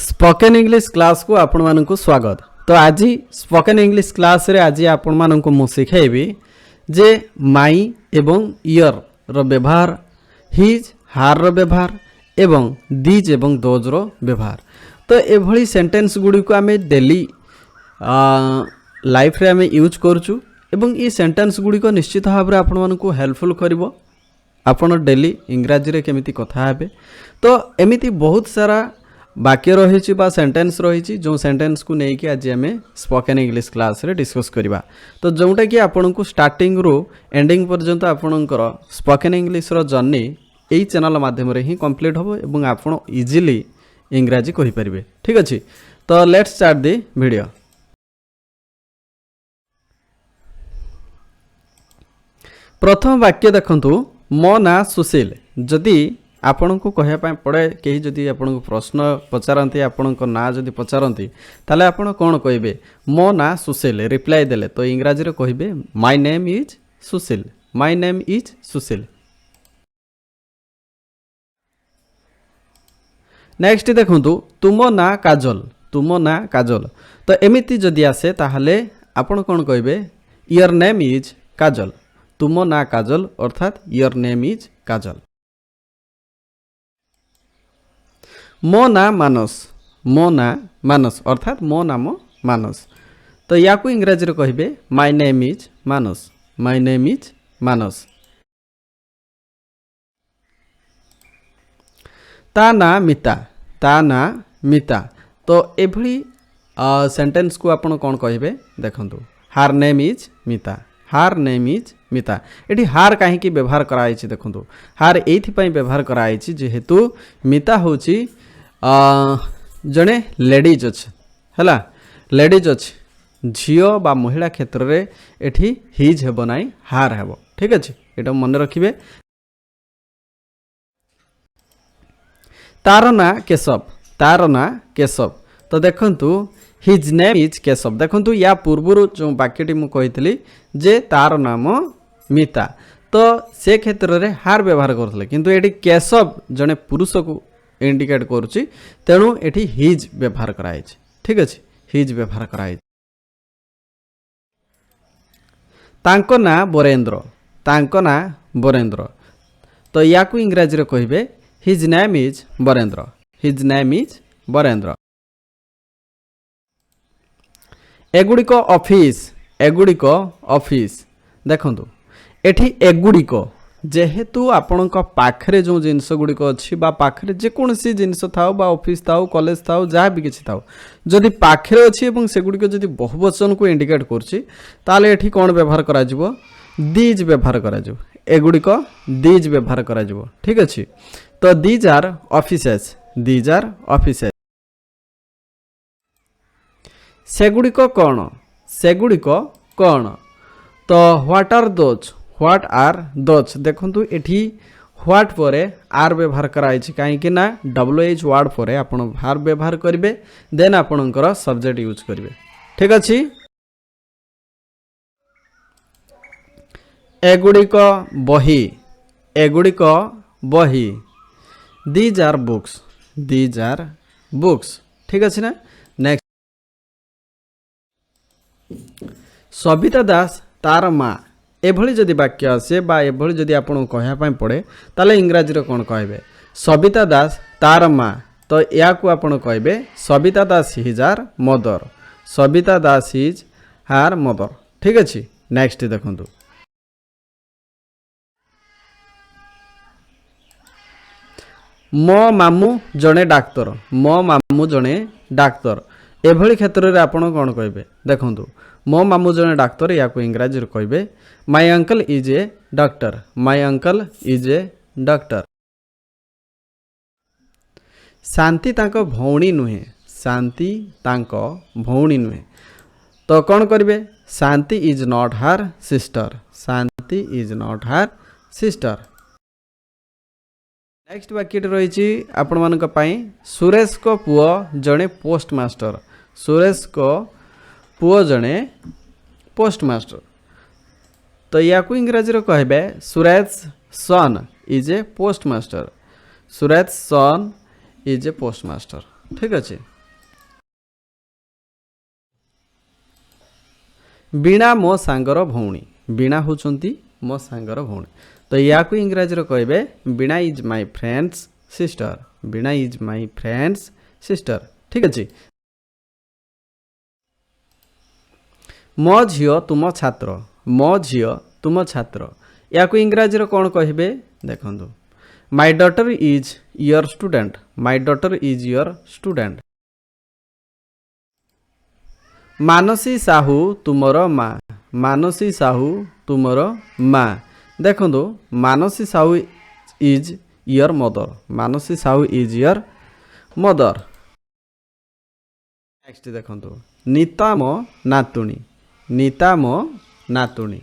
Spoken English class को आपण मानक स्वागत। तो आज स्पोकन इंग्लिश क्लास रे आज आपण मानक मु सिखाइबी जे माई एवं इयर रो व्यवहार, हिज हार रो व्यवहार एवं दीज एवं दोज रो व्यवहार। तो एभली सेंटेंस गुडी को आमे डेली लाइफ रे आमे यूज करचु एवं ई सेंटेंस गुडी को निश्चित भाव रे आपण मानक हेल्पफुल करिवो। आपण डेली इंग्राजी रे केमिति कथा हेबे। तो एमिति बहुत सारा वाक्य रही बा सेंटेंस रही जो सेंटेंस को लेकिन आज आम स्पोकन इंग्लिश क्लास रे डिस्कस करवा। तो जोटा कि आपन को स्टार्टिंग रू एंडिंग पर्यंत आपणकर स्पोकन इंग्लिश रो जर्नी यही चैनल माध्यम रे ही कंप्लीट होबो एवं आपण इजीली इंग्राजी कहि परिबे। ठीक अछि, तो लेट्स स्टार्ट द वीडियो। प्रथम वाक्य देखंतु, मो ना सुशील। जदि आपण को कहया पड़े कहीं जदि आपण को प्रश्न पचारती आपण को ना जदि पचारती ताले आपण कौन कहे मो ना सुशील रिप्लाई देले तो इंग्राजी रे कहिबे my name is Sushil. My name is Sushil. Next देखंतु, तुम ना काजल। तुम ना काजल। तो एमिति जदि आसे ताहले आपण कौन कहे योर नेम इज काजल। तुम ना काजल अर्थात योर नेम इज काजल। मो ना मानस। मो ना मानस अर्थात मो नाम मानस। तो या को इंग्राजी रे कहिबे my name is Manas. My name is Manas. ता ना मिता। ता ना मिता। तो एभली सेंटेंस को आपण कोन कहिबे देखंतु, हार नेम इज मिता। हार नेम इज मिता। एठी हार काहे की व्यवहार कराई छी देखंतु, हार एथि पई व्यवहार कराई छी जेहेतु मिता होची जड़े लेडीज अच्छे है। लेडीज अच्छे झील बा महिला क्षेत्र रे एठी हिज हेब नाई हार हेब। ठीक अच्छे, ये मन रखिए। तार ना केशव। तार ना केशव। तो देखंतु हिज नेम इज केशव। देखंतु या पूर्व जो वाक्यटी मु कही जे तार नाम मिता तो से क्षेत्र रे हार व्यवहार करथिले किंतु एठी केशव जने पुरुष को इंडिकेट करुच्ची तेणु एठी हिज व्यवहार कराई। ठीक अच्छे, हिज व्यवहार कराई। तांको ना बरेंद्र। तांको ना बरेंद्र। तो या को इंग्राजी रे कहिबे his name is Barendra. His name is Barendra. एगुड़िक ऑफिस। एगुड़िक ऑफिस। देखंतु एठी एगुड़िक जेहेतु आपण पाखरे जो जिनस गुड़िक अच्छी पाखरे जेकोसी जिनस थाउ बा ऑफिस थाउ कॉलेज थाउ जहाँ भी किसी थाउ जदि पाखरे अच्छी से गुड़िक जदि बहुवचन को इंडिकेट करछि ताले एठी कौन व्यवहार करा जिवो दीज व्यवहार करा जिवो। एगुड़िक दीज व्यवहार करा जिवो। ठीक अच्छे, तो these are offices. These are offices. सेगुड़िक कौन। सेगुड़िक कौन। तो what are those. What are those. देखंतु एठी व्हाट परे आर व्यवहार कराई छी काहे ना WH वर्ड परे आपण भार व्यवहार करिवे देन आपणकर सब्जेक्ट यूज करिवे। ठीक अछि, एगुड़िक बही। एगुड़िक बही। These are books. These are books. ठीक अछि ना। नेक्स्ट, सविता दास तार माँ। एभली जदि वाक्य आसे बा एभली जदि आपन कहया पय पड़े ताले इंग्राजी रे कोन कहबे सविता दास तार माँ। तो या को आपन कहबे Savita Das is her mother. Savita Das is her mother. ठीक अछि, नेक्स्ट देखंतु, मो मामू जने डाक्तर। मो मामू जने डाक्तर। एभली क्षेत्र रे आपन कोन कहबे देखंतु, मो मामू जने डाक्तर या को इंग्राजी रे कहबे my uncle is a doctor. My uncle is a doctor. Shanti तांको भौणी नुहे। शांति तांको भौणी नुहे। तो कौन करिवे Shanti is not her sister. Shanti is not her sister. Next वाक्य रही आपण मानक पई सुरेश को पुओ जने पोस्ट मास्टर। सुरेश को पुओ जने पोस्ट मास्टर। तो या को इंग्राजी रे कहबे Suresh son is a postmaster. Suresh son is a postmaster. ठीक अच्छे, वीणा मो सांगर भौणी वीणा होचंती मो सांगर भौणी तो या को इंग्रजी रो कहबे Veena is my friend's sister Veena is my friend's sister ठीक अछि मो झियो तुम छात्र मो झियो तुम छात्र या को इंग्रजी रो कोन कहबे देखंतु my daughter is your student my daughter is your student Manasi Sahu तुमर माँ मानसी साहू तुमर माँ देखो Manasi Sahu is your mother Manasi Sahu is your mother next देखो नीता मो नातुणी नीता मो नातुणी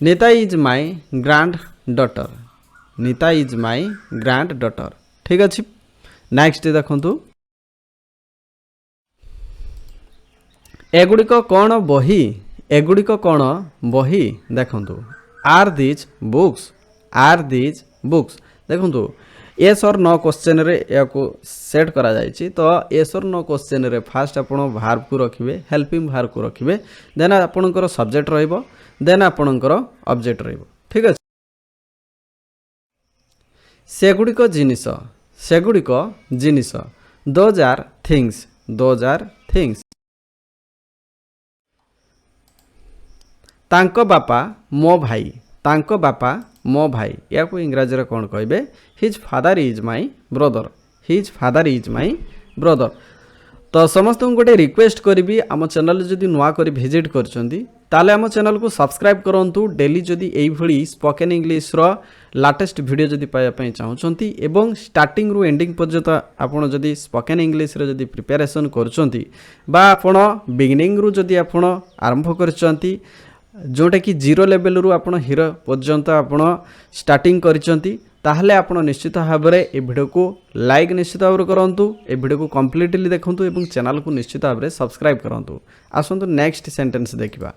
Nita is my granddaughter Nita is my granddaughter ठीक अच्छे नेक्स्ट देखो एगुड़िक कौन बही एगुड़िक कौन बही देखंतु आर दीज बुक्स देखंतु येस और नो क्वेश्चन रे याको सेट करा जायछि तो येस और नो क्वेश्चन रे फास्ट आपण वर्ब को रखिबे हेल्पिंग वर्ब को रखिबे देन आपणकर सब्जेक्ट रहइबो देन आपणकर ऑब्जेक्ट रहइबो ठीक अछि सेगुड़िक जिनिस दोज आर थिंग्स तांको बापा मो भाई या को इंग्रजी रे कोन कहबे his father is my brother तो समस्त गोटे रिक्वेस्ट करी आम चैनल जदि नुआ करी विजिट करछंती ताले आम चैनल को सब्सक्राइब करंतु डेली जदि एई भली स्पोकन इंग्लिश रो लेटेस्ट वीडियो जदि पाया पई चाहउछंती एवं स्टार्टिंग रु एंडिंग पर्यंत आपण जदि स्पोकन इंग्लिश रे जदि प्रिपरेशन करछंती बा आपण बिगिनिंग रु जदि आपण आरंभ करछंती जोटा कि जीरो लेवल रु आपण हीरो पर्यंत आपण स्टार्टिंग करिसंती ताहले आपण निश्चित भाव में ए वीडियो को लाइक निश्चित भाव में करंतु ए वीडियो को कंप्लीटली देखंतु एवं चैनल को निश्चित भाव में सब्सक्राइब करंतु आसंतु नेक्स्ट सेंटेंस देखिबा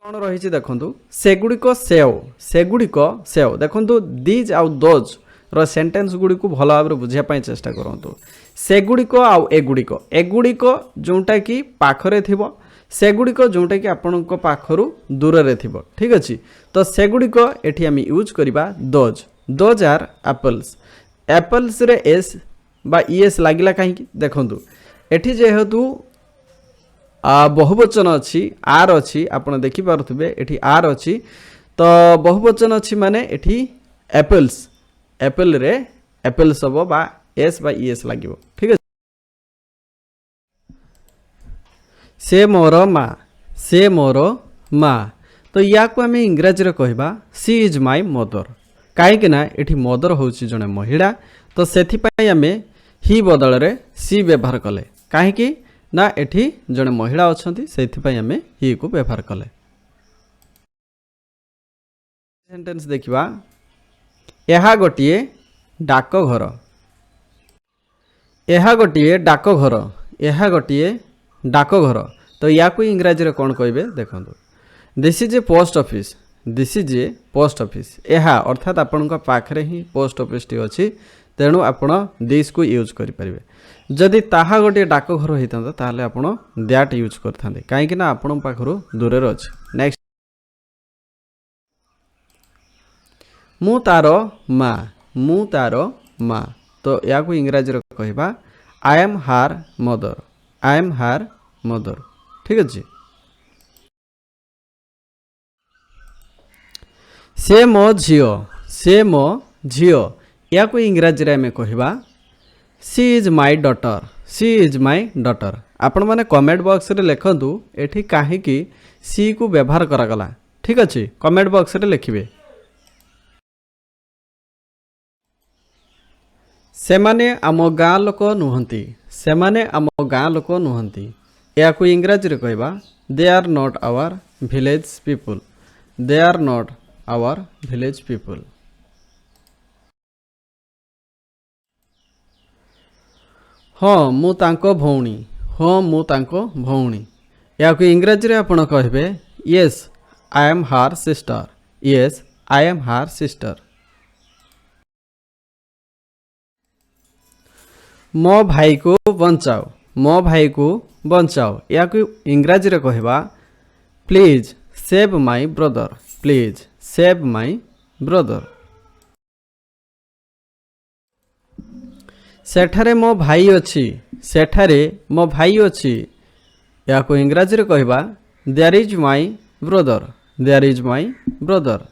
कोन रहिछि देखंतु सेगुड़िक सेव देखंतु दीज आउ दोज रो सेंटेंस गुडी को भलो भाव में बुझिया पई चेष्टा करंतु सेगुड़िक आउ एगुड़िक जोटा कि पाखरे थिबो सेगुड़िक जोटा कि आपणक पाखरु दूर रे थिबो ठीक अछि तो सेगुड़िक एठी हम यूज करिबा दोज आर एप्पल्स रे एस बा ईएस लागिला काहे कि देखंतु एठी जेहेतु बहुवचन अछि आर अछि आपण देखि पारुथबे एठी आर अछि तो बहुवचन अछि माने एठी एप्पल रे एप्पल्स हबो बा एस बा ईएस लागिबो ठीक अछि से मोर माँ तो या को आम इंग्राजी रे कहबा सी इज माय मदर कहीं ना एठी मदर होउची जने महिला तो सेथि पई आमे ही बदल रे सी व्यवहार कले कहीं ना एठी जने महिला अछंती सेथि पई आमे ही को व्यवहार कले सेंटेंस देखिबा एहा गोटिए डाकघर तो या को इंग्रजी रे कोन कहबे देखंतु this is a post office एहा अर्थात आपन को पाखरे ही पोस्ट ऑफिस टी अछि तेणु आपण दिस को यूज करि परिबे जदि ताहा गोटे डाकघर होइतंत ताले आपण दैट यूज करथांते काहे कि ना आपण पाखरो दूर रे अछि नेक्स्ट मु तारो माँ तो या को इंग्रजी रे कहबा आई एम हार मदर ठीक अछि से मो झियो या को इंग्रजी रे में कहबा सी इज माय डॉटर आपण माने कमेंट बॉक्स रे लिखंतु एठी काहे कि सी को व्यवहार करा गला ठीक अछि कमेंट बॉक्स रे लिखिबे सेमाने आम गाँ लोक नुहंती या को इंग्रजी रे कहबा they are not our village people हाँ मु तांको भौणी या को इंग्रजी रे आपण कहबे यस आई एम हार सिस्टर मो भाई को मो भाई को बंचाओ या इंग्राजी रे कहवा please save my brother please save my brother सेठारे मो भाई अछि सेठारे मो भाई अछि या इंग्राजी रे कहवा there is my brother there is my brother.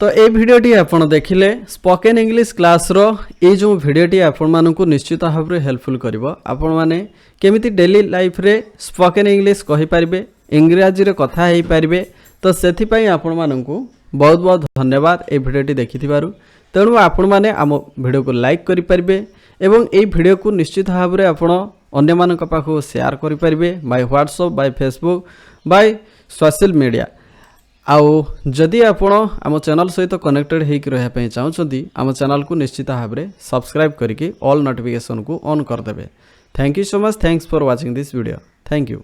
तो ये भिडियोटी आपण देखिले स्पोकन इंग्लिश क्लास रो ये जो भिडियोटी आपण मानकु निश्चित भाव में हेल्पफुल करिवो आपण माने केमिति डेली लाइफ रे स्पोकन इंग्लिश कहि परिबे इंग्राजी रे कथा हेई परिबे। तो सेथि पई आपण मानकु बहुत बहुत धन्यवाद ये भिडियोटी देखिथिबारु। तेणु आपण माने आम भिडियो को लाइक करि परिबे एवं ये भिडियो को निश्चित भाव में आपण अन्य मानक पाखु शेयर करि परिबे by WhatsApp by Facebook by social media. आउ जदि आपण आम चैनल सहित कनेक्टेड होकर रहा चाहते आम चैनल को निश्चित भाव में सब्सक्राइब करके ऑल नोटिफिकेशन को ऑन करदे। Thank you so much. Thanks for watching this video. Thank you.